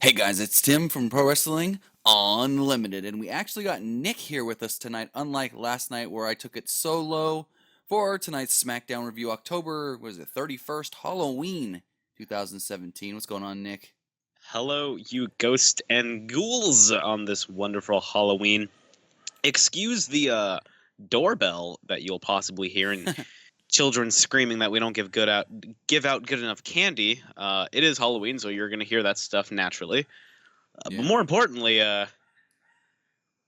Hey guys, it's Tim from Pro Wrestling Unlimited, and we actually got Nick here with us tonight, unlike last night where I took it solo for tonight's SmackDown review, October, was it 31st, Halloween 2017. What's going on, Nick? Hello, you ghosts and ghouls on this wonderful Halloween. Excuse the doorbell that you'll possibly hear and children screaming that we don't give out good enough candy. It is Halloween, so you're gonna hear that stuff naturally. But Yeah, more importantly,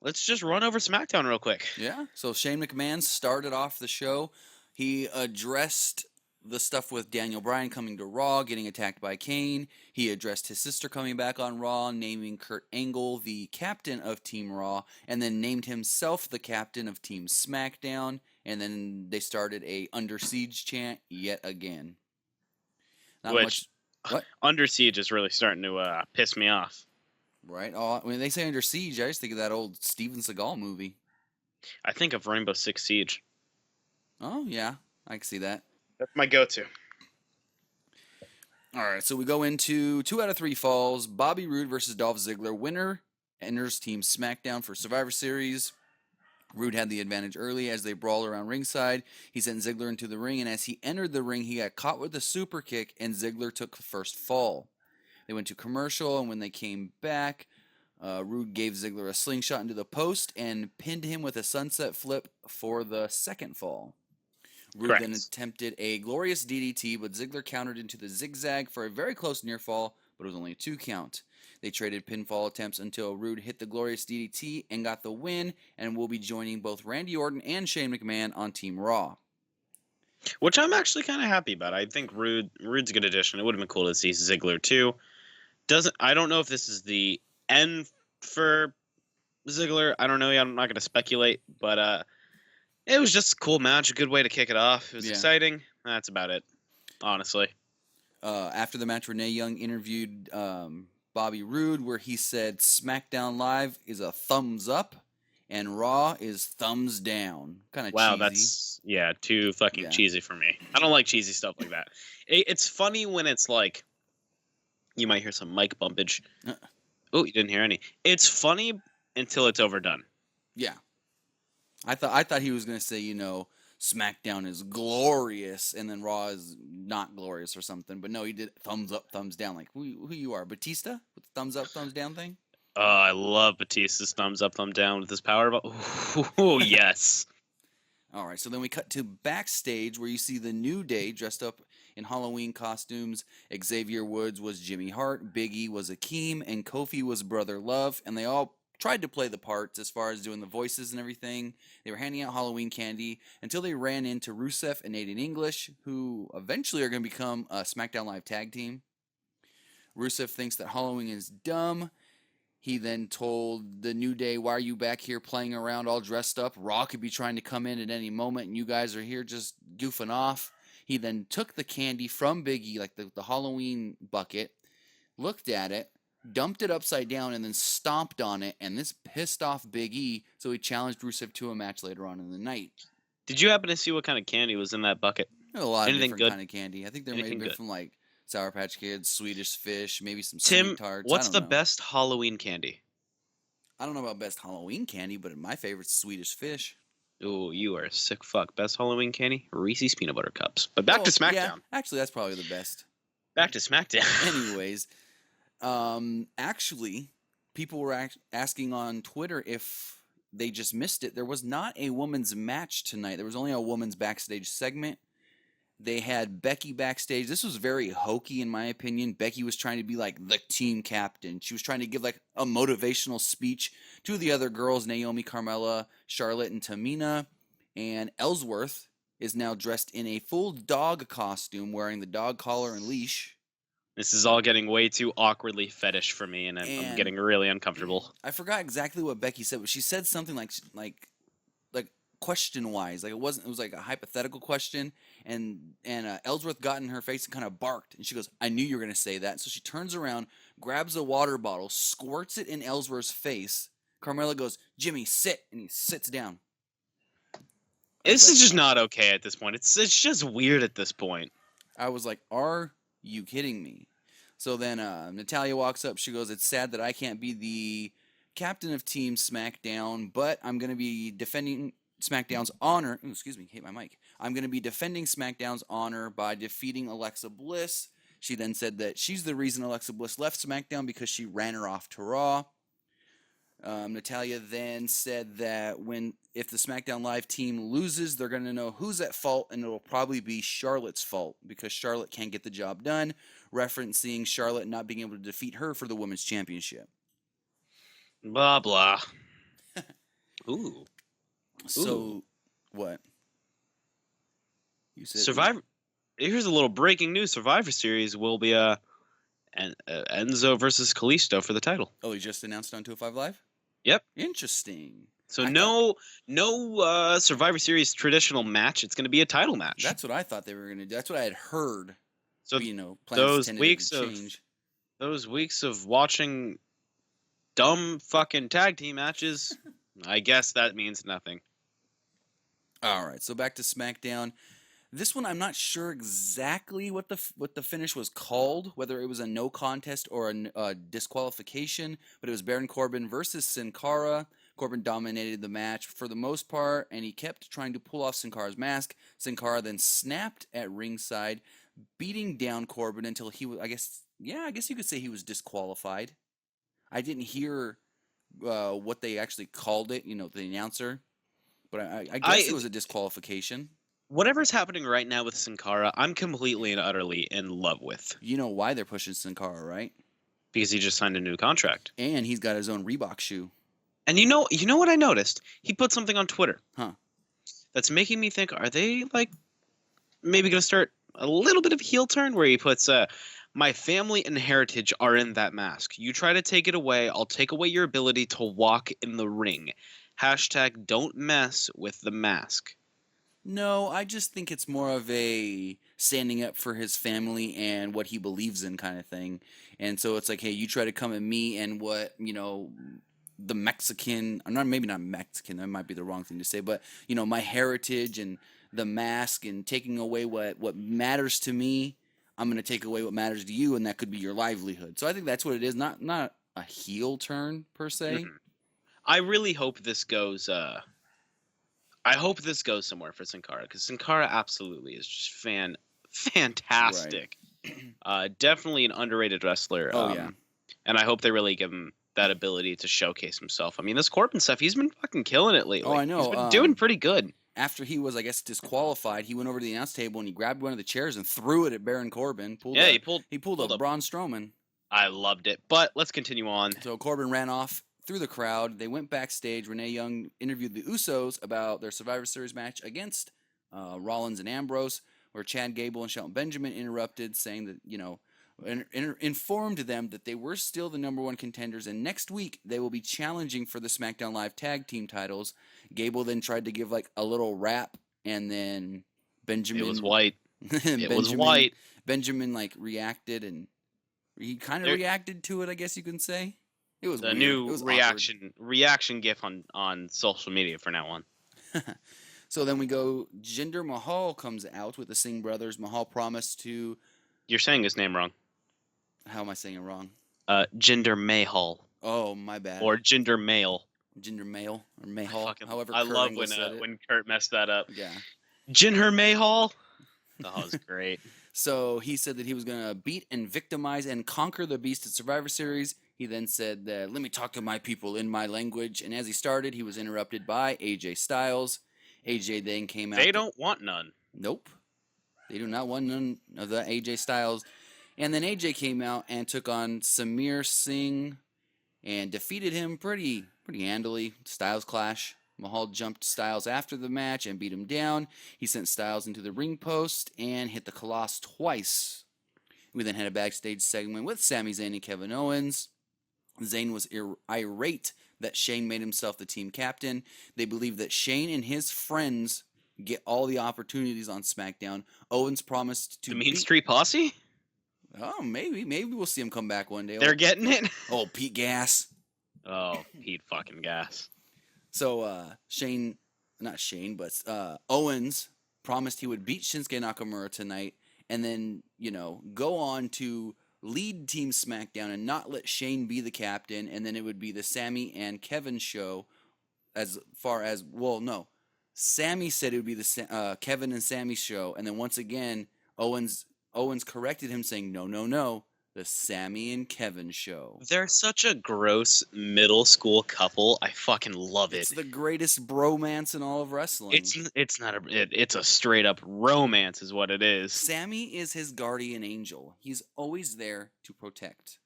let's just run over SmackDown real quick. yeah. So Shane McMahon started off the show. He addressed the stuff with Daniel Bryan coming to Raw, getting attacked by Kane. He addressed his sister coming back on Raw, naming Kurt Angle the captain of Team Raw, and then named himself the captain of Team SmackDown. And then they started a Under Siege chant yet again. Not Which much. What? Under Siege is really starting to piss me off. Right? Oh, when they say Under Siege, I just think of that old Steven Seagal movie. I think of Rainbow Six Siege. Oh, yeah. I can see that. That's my go-to. All right, so we go into 2 out of 3 falls. Bobby Roode versus Dolph Ziggler. Winner enters Team SmackDown for Survivor Series. Roode had the advantage early as they brawl around ringside. He sent Ziggler into the ring, and as he entered the ring, he got caught with a super kick, and Ziggler took the first fall. They went to commercial, and when they came back, Roode gave Ziggler a slingshot into the post and pinned him with a sunset flip for the second fall. Roode then Correct. attempted a glorious DDT, but Ziggler countered into the zigzag for a very close near fall, but it was only a 2 count. They traded pinfall attempts until Roode hit the glorious DDT and got the win, and will be joining both Randy Orton and Shane McMahon on Team Raw. Which I'm actually kind of happy about. I think Rude's a good addition. It would have been cool to see Ziggler too. I don't know if this is the end for Ziggler. I don't know yet. I'm not going to speculate, but it was just a cool match, a good way to kick it off. It was Yeah. exciting. That's about it, honestly. After the match, Renee Young interviewed Bobby Roode, where he said SmackDown Live is a thumbs up and Raw is thumbs down. Kind of Wow, cheesy. that's too fucking Yeah. cheesy for me. I don't like cheesy stuff like that. It's funny when it's like you might hear some mic bumpage. Uh, Oh, you didn't hear any. It's funny until it's overdone. Yeah. I thought he was gonna say, SmackDown is glorious, and then Raw is not glorious or something. But no, he did thumbs up, thumbs down. Like who you are, Batista with the thumbs up, thumbs down thing. Oh, I love Batista's thumbs up, thumb down with his power. Oh, yes. All right, so then we cut to backstage where you see the New Day dressed up in Halloween costumes. Xavier Woods was Jimmy Hart, Big E was Akeem, and Kofi was Brother Love, and they all tried to play the parts as far as doing the voices and everything. They were handing out Halloween candy until they ran into Rusev and Aiden English, who eventually are going to become a SmackDown Live tag team. Rusev thinks that Halloween is dumb. He then told the New Day, "Why are you back here playing around all dressed up? Raw could be trying to come in at any moment, and you guys are here just goofing off." He then took the candy from Big E, like the Halloween bucket, looked at it, dumped it upside down, and then stomped on it. And this pissed off Big E, so he challenged Rusev to a match later on in the night. Did you happen to see what kind of candy was in that bucket? There are a lot of Anything different good? kind of candy. I think there may have Anything been good? from like Sour Patch Kids, Swedish Fish, maybe some sweet Tim, tarts. I what's don't the know. best Halloween candy? I don't know about best Halloween candy, but my favorite's Swedish Fish. Oh, you are a sick fuck. Best Halloween candy? Reese's Peanut Butter Cups. But back to Well, yeah, SmackDown. actually, that's probably the best. Back to SmackDown. Anyways, actually, people were asking on Twitter if they just missed it. There was not a women's match tonight. There was only a women's backstage segment. They had Becky backstage. This was very hokey, in my opinion. Becky was trying to be like the team captain. She was trying to give like a motivational speech to the other girls, Naomi, Carmella, Charlotte, and Tamina. And Ellsworth is now dressed in a full dog costume, wearing the dog collar and leash. This is all getting way too awkwardly fetish for me, and I'm And getting really uncomfortable. I forgot exactly what Becky said, but she said something like question wise, like it was like a hypothetical question, and Ellsworth got in her face and kind of barked, and she goes, "I knew you were gonna say that." So she turns around, grabs a water bottle, squirts it in Ellsworth's face. Carmella goes, "Jimmy, sit," and he sits down. I was This like, is just not okay at this point. It's just weird at this point. I was like, "Are you kidding me?" So then Natalia walks up. She goes, "It's sad that I can't be the captain of Team SmackDown, but I'm going to be defending SmackDown's honor." Ooh, excuse me, hit my mic. "I'm going to be defending SmackDown's honor by defeating Alexa Bliss." She then said that she's the reason Alexa Bliss left SmackDown because she ran her off to Raw. Natalia then said that if the SmackDown Live team loses, they're going to know who's at fault, and it'll probably be Charlotte's fault because Charlotte can't get the job done, referencing Charlotte not being able to defeat her for the Women's Championship. Blah, blah. Ooh. So, what? You said Survivor. Here's a little breaking news. Survivor Series will be Enzo versus Kalisto for the title. Oh, he just announced on 205 Live? Yep. Interesting. So no Survivor Series traditional match. It's going to be a title match. That's what I thought they were going to do. That's what I had heard. So plans those weeks of watching dumb fucking tag team matches, I guess that means nothing. All right, so back to SmackDown. This one, I'm not sure exactly what the finish was called, whether it was a no contest or a disqualification, but it was Baron Corbin versus Sin Cara. Corbin dominated the match for the most part, and he kept trying to pull off Sin Cara's mask. Sin Cara then snapped at ringside, beating down Corbin until he was, I guess you could say he was disqualified. I didn't hear what they actually called it, the announcer, but I guess it was a disqualification. Whatever's happening right now with Sin Cara, I'm completely and utterly in love with. You know why they're pushing Sin Cara, right? Because he just signed a new contract. And he's got his own Reebok shoe. And you know what I noticed? He put something on Twitter. Huh. That's making me think, are they, maybe going to start a little bit of a heel turn where he puts, my family and heritage are in that mask. You try to take it away, I'll take away your ability to walk in the ring. # don't mess with the mask. No, I just think it's more of a standing up for his family and what he believes in kind of thing. And so it's like, hey, you try to come at me and what, the Mexican, maybe not Mexican, that might be the wrong thing to say, but, my heritage and the mask and taking away what matters to me, I'm going to take away what matters to you, and that could be your livelihood. So I think that's what it is, not a heel turn per se. Mm-hmm. I really hope this goes somewhere for Sin Cara, because Sin Cara absolutely is just fantastic. Right. Definitely an underrated wrestler. Oh, yeah. And I hope they really give him that ability to showcase himself. I mean, this Corbin stuff, he's been fucking killing it lately. Oh, I know. He's been doing pretty good. After he was, I guess, disqualified, he went over to the announce table and he grabbed one of the chairs and threw it at Baron Corbin. He pulled a Braun Strowman. I loved it. But let's continue on. So Corbin ran off through the crowd. They went backstage. Renee Young interviewed the Usos about their Survivor Series match against Rollins and Ambrose, where Chad Gable and Shelton Benjamin interrupted, saying that, informed them that they were still the number one contenders, and next week they will be challenging for the SmackDown Live tag team titles. Gable then tried to give a little rap, and then Benjamin... It was white. Was white. Benjamin reacted, and he kind of reacted to it, I guess you can say. It was the weird. New reaction gif on social media from now on. So then we go. Jinder Mahal comes out with the Singh brothers. Mahal promised to. You're saying his name wrong. How am I saying it wrong? Jinder Mahal. Oh, my bad. Or Jinder Mahal. Jinder Mahal or Mahal. However, I love when Kurt messed that up. Yeah. Jinder Mahal. That was great. So he said that he was going to beat and victimize and conquer the Beast at Survivor Series. He then said that, let me talk to my people in my language. And as he started, he was interrupted by AJ Styles. AJ then came out. They don't want none. Nope. They do not want none of the AJ Styles. And then AJ came out and took on Samir Singh and defeated him pretty handily. Styles clash. Mahal jumped Styles after the match and beat him down. He sent Styles into the ring post and hit the Colossus twice. We then had a backstage segment with Sami Zayn and Kevin Owens. Zayn was irate that Shane made himself the team captain. They believe that Shane and his friends get all the opportunities on SmackDown. Owens promised to... The Mean Street Posse? Oh, maybe. Maybe we'll see him come back one day. They're getting it? Oh, Pete Gas. Oh, Pete fucking Gas. So, Owens promised he would beat Shinsuke Nakamura tonight and then, go on to lead Team SmackDown and not let Shane be the captain, and then it would be the Sammy and Kevin show. As far as no, Sammy said it would be the Kevin and Sammy show, and then once again Owens corrected him, saying no, no, no, the Sammy and Kevin show. They're such a gross middle school couple. I fucking love it. It's the greatest bromance in all of wrestling. It's a straight up romance, is what it is. Sammy is his guardian angel. He's always there to protect.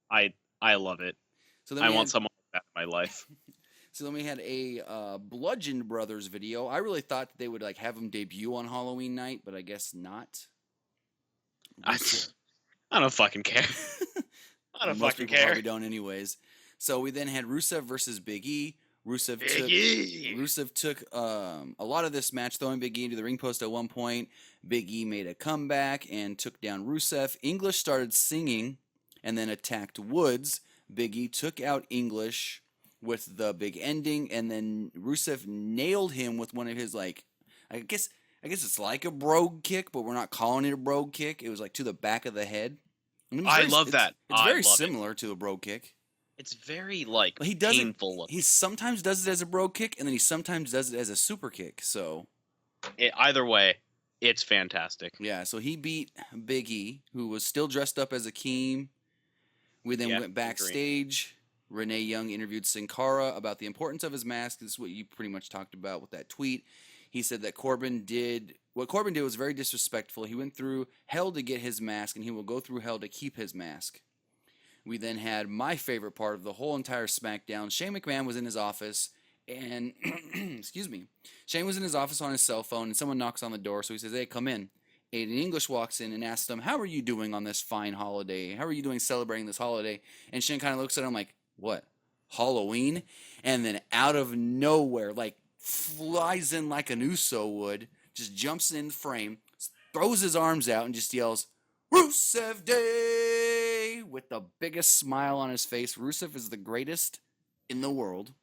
I love it. So then I want someone like that in my life. So then we had a Bludgeon Brothers video. I really thought that they would like have him debut on Halloween night, but I guess not. I don't fucking care. I don't Most fucking people care. probably don't anyways. So we then had Rusev versus Big E. Rusev took a lot of this match, throwing Big E into the ring post at one point. Big E made a comeback and took down Rusev. English started singing and then attacked Woods. Big E took out English with the big ending, and then Rusev nailed him with one of his, like, I guess it's like a brogue kick, but we're not calling it a brogue kick. It was like to the back of the head. I love that. It's very similar to a brogue kick. It's very like But he does painful. He sometimes does it as a brogue kick, and then he sometimes does it as a super kick. So either way, it's fantastic. yeah, so he beat Big E, who was still dressed up as Akeem. We then went backstage. Renee Young interviewed Sin Cara about the importance of his mask. This is what you pretty much talked about with that tweet. He said that what Corbin did was very disrespectful. He went through hell to get his mask, and he will go through hell to keep his mask. We then had my favorite part of the whole entire SmackDown. Shane McMahon was in his office, and excuse me, Shane was in his office on his cell phone, and someone knocks on the door. So he says, "Hey, come in." Aiden English walks in and asks him, "How are you doing on this fine holiday? How are you doing celebrating this holiday?" And Shane kind of looks at him like, "What? Halloween?" And then out of nowhere, like flies in like an Uso would, just jumps in the frame, throws his arms out, and just yells, "Rusev Day!" with the biggest smile on his face. Rusev is the greatest in the world.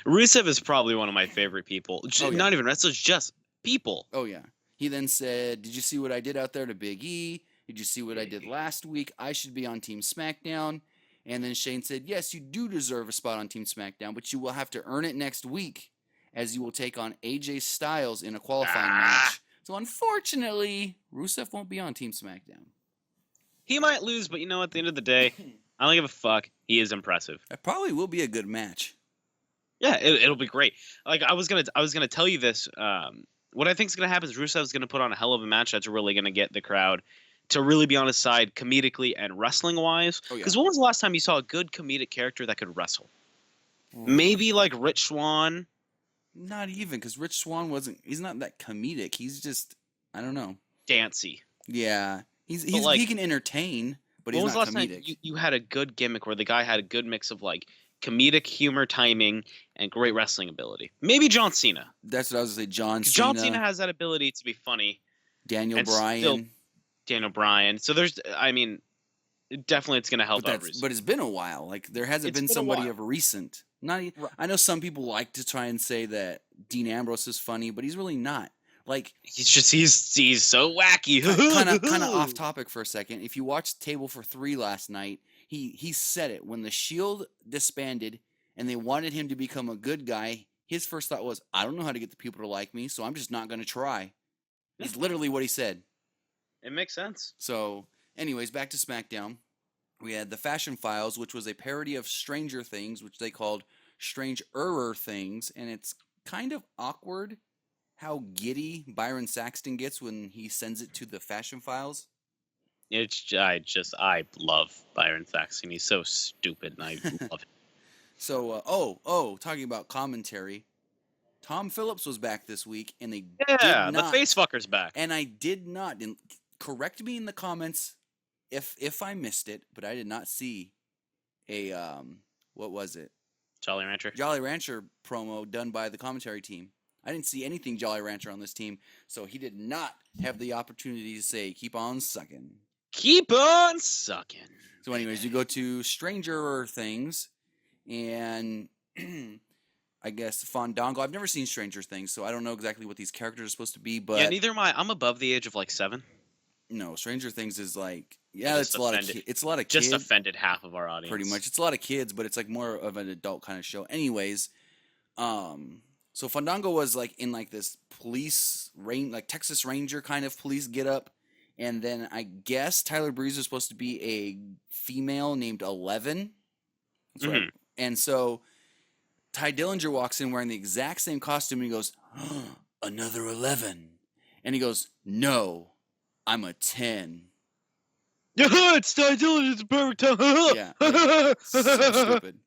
Rusev is probably one of my favorite people. Oh, yeah. Not even wrestlers, just people. Oh, yeah. He then said, "Did you see what I did out there to Big E? Did you see what I did last week? I should be on Team SmackDown." And then Shane said, "Yes, you do deserve a spot on Team SmackDown, but you will have to earn it next week, as you will take on AJ Styles in a qualifying match. So unfortunately, Rusev won't be on Team SmackDown." He might lose, but you know, at the end of the day, I don't give a fuck. He is impressive. That probably will be a good match. Yeah, it'll be great. Like I was gonna tell you this. What I think is gonna happen is Rusev's gonna put on a hell of a match that's really gonna get the crowd to really be on his side comedically and wrestling wise. Because when was the last time you saw a good comedic character that could wrestle? Maybe like Rich Swann. Not even, because Rich Swann he's not that comedic. He's just, I don't know. Dancey. Yeah. He can entertain, but he's not comedic. When was the last time you had a good gimmick where the guy had a good mix of like comedic humor, timing, and great wrestling ability? Maybe John Cena. That's what I was going to say, John Cena. John Cena has that ability to be funny. Daniel Bryan. So there's, I mean, definitely it's going to help out Rusev. But it's been a while. Like, there hasn't been somebody of recent. I know some people like to try and say that Dean Ambrose is funny, but he's really not. Like, he's so wacky. kind of off topic for a second. If you watched Table for Three last night, he said it when the Shield disbanded and they wanted him to become a good guy. His first thought was, "I don't know how to get the people to like me, so I'm just not going to try." It's literally what he said. It makes sense. So, anyways, back to SmackDown. We had the Fashion Files, which was a parody of Stranger Things, which they called Strange-er Things, and it's kind of awkward how giddy Byron Saxton gets when he sends it to the Fashion Files. I love Byron Saxton. He's so stupid, and I love him. So, talking about commentary, Tom Phillips was back this week, and the face fucker's back. And I did not, and correct me in the comments if I missed it, but I did not see a what was it? Jolly Rancher. Jolly Rancher promo done by the commentary team. I didn't see anything Jolly Rancher on this team, so he did not have the opportunity to say, "Keep on sucking." Keep on sucking. So, anyways, you go to Stranger Things, and I guess Fandango. I've never seen Stranger Things, so I don't know exactly what these characters are supposed to be. But yeah, neither am I. I'm above the age of like 7. No, Stranger Things is like, I yeah, just offended. it's a lot of Just kids, offended half of our audience. pretty much. It's a lot of kids, but it's like more of an adult kind of show. Anyways, um, so Fandango was like in like this like Texas Ranger kind of police get up, and then I guess Tyler Breeze is supposed to be a female named 11. That's what Mhm. and so Ty Dillinger walks in wearing the exact same costume, and he goes, "Another 11," and he goes, "No, I'm a 10." It's Ty Dillon. It's a perfect time. Yeah, so stupid.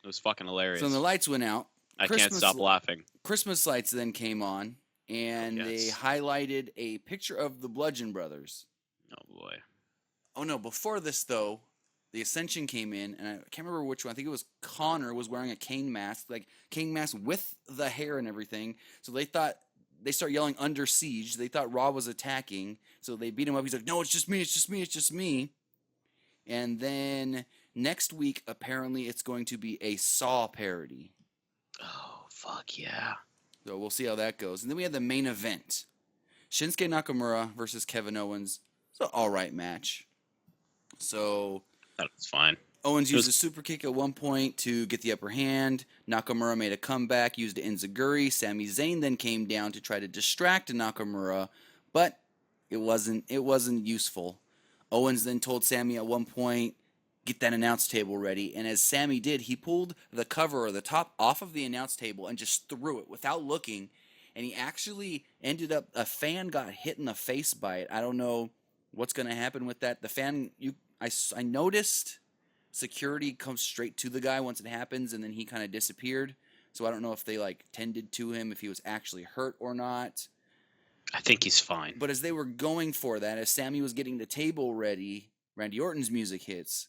It was fucking hilarious. So when the lights went out, I can't stop laughing. Christmas lights then came on, and they yes. highlighted a picture of the Bludgeon Brothers. Oh boy. Oh no! Before this though, the Ascension came in, and I can't remember which one. I think it was Connor was wearing a Kane mask, with the hair and everything. So they start yelling "Under Siege." They thought Raw was attacking, so they beat him up. He's like, "No, it's just me. It's just me. It's just me." And then next week, apparently, it's going to be a Saw parody. Oh fuck yeah. So we'll see how that goes. And then we had the main event: Shinsuke Nakamura versus Kevin Owens. It's an all right match. So That was fine. Owens used a super kick at one point to get the upper hand. Nakamura made a comeback, used an enziguri. Sami Zayn then came down to try to distract Nakamura, but it wasn't useful. Owens then told Sami at one point, "Get that announce table ready." And as Sami did, he pulled the cover or the top off of the announce table and just threw it without looking. And he actually ended up, a fan got hit in the face by it. I don't know what's going to happen with that. The fan, I noticed security comes straight to the guy once it happens, and then he kind of disappeared. So I don't know if they like tended to him, if he was actually hurt or not. I think he's fine. But as they were going for that, as Sami was getting the table ready, Randy Orton's music hits,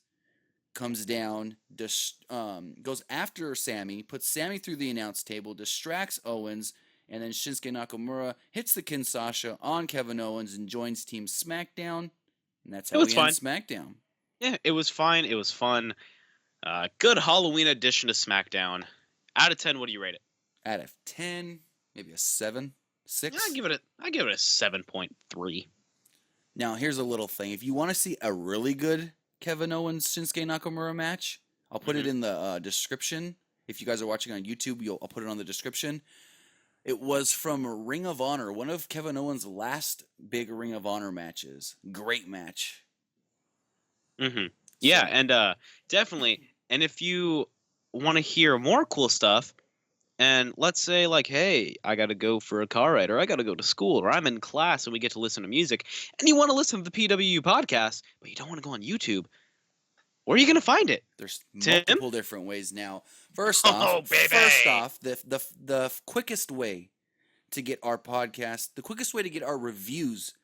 comes down, goes after Sami, puts Sami through the announce table, distracts Owens, and then Shinsuke Nakamura hits the Kinshasa on Kevin Owens and joins Team Smackdown. And that's how we end SmackDown. Yeah, it was fine. It was fun. Good Halloween edition to SmackDown. Out of 10, what do you rate it? Out of 10, maybe a 7, 6. I give it a 7.3. Now, here's a little thing. If you want to see a really good Kevin Owens Shinsuke Nakamura match, I'll put it in the description. If you guys are watching on YouTube, I'll put it on the description. It was from Ring of Honor, one of Kevin Owens' last big Ring of Honor matches. Great match. Yeah, and definitely. And if you want to hear more cool stuff, and let's say like, hey, I got to go for a car ride, or I got to go to school, or I'm in class and we get to listen to music, and you want to listen to the PWU podcast, but you don't want to go on YouTube, where are you going to find it? There's multiple different ways now. First off, the quickest way to get our podcast, the quickest way to get our reviews,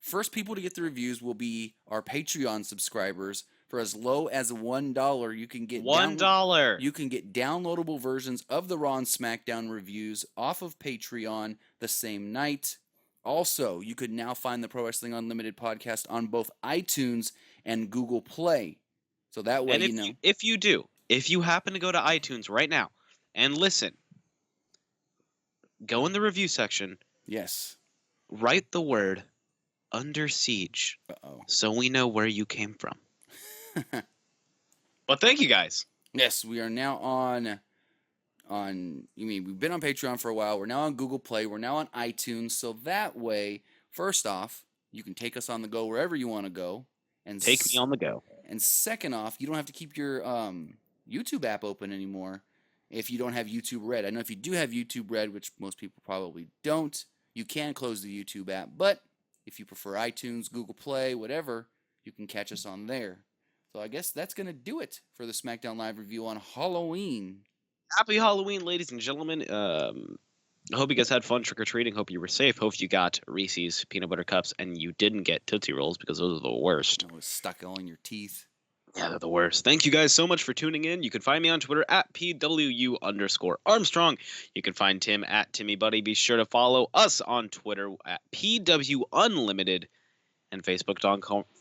first people to get the reviews will be our Patreon subscribers. For as low as $1, you can get $1. You can get downloadable versions of the Raw and SmackDown reviews off of Patreon the same night. Also, you could now find the Pro Wrestling Unlimited podcast on both iTunes and Google Play. So that way, and if you happen to go to iTunes right now and listen, go in the review section. Yes. Write the word "Under Siege," so we know where you came from. But thank you guys. Yes, we are now on. We've been on Patreon for a while. We're now on Google Play. We're now on iTunes. So that way, first off, you can take us on the go wherever you want to go. And take me on the go. And second off, you don't have to keep your YouTube app open anymore if you don't have YouTube Red. I know if you do have YouTube Red, which most people probably don't, you can close the YouTube app. But if you prefer iTunes, Google Play, whatever, you can catch us on there. So I guess that's going to do it for the SmackDown Live review on Halloween. Happy Halloween, ladies and gentlemen. I hope you guys had fun trick-or-treating. Hope you were safe. Hope you got Reese's Peanut Butter Cups and you didn't get Tootsie Rolls because those are the worst. It was stuck all in your teeth. Yeah, they're the worst. Thank you guys so much for tuning in. You can find me on Twitter at PWU_Armstrong. You can find Tim at TimmyBuddy. Be sure to follow us on Twitter at PW Unlimited and Facebook.com /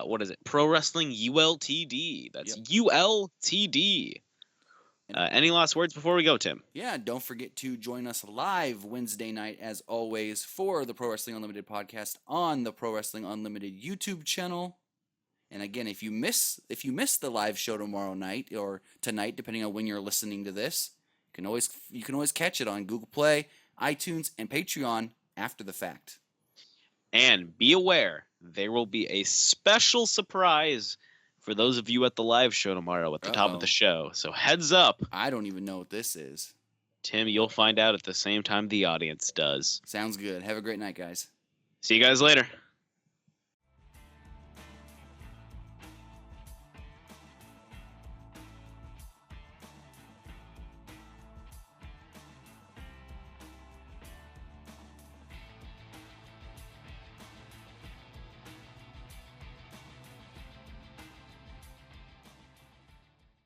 what is it? Pro Wrestling ULTD. That's ULTD. Any last words before we go, Tim? Yeah, don't forget to join us live Wednesday night, as always, for the Pro Wrestling Unlimited podcast on the Pro Wrestling Unlimited YouTube channel. And again, if you miss the live show tomorrow night or tonight, depending on when you're listening to this, you can always catch it on Google Play, iTunes, and Patreon after the fact. And be aware, there will be a special surprise for those of you at the live show tomorrow at the top of the show. So heads up. I don't even know what this is. Tim, you'll find out at the same time the audience does. Sounds good. Have a great night, guys. See you guys later.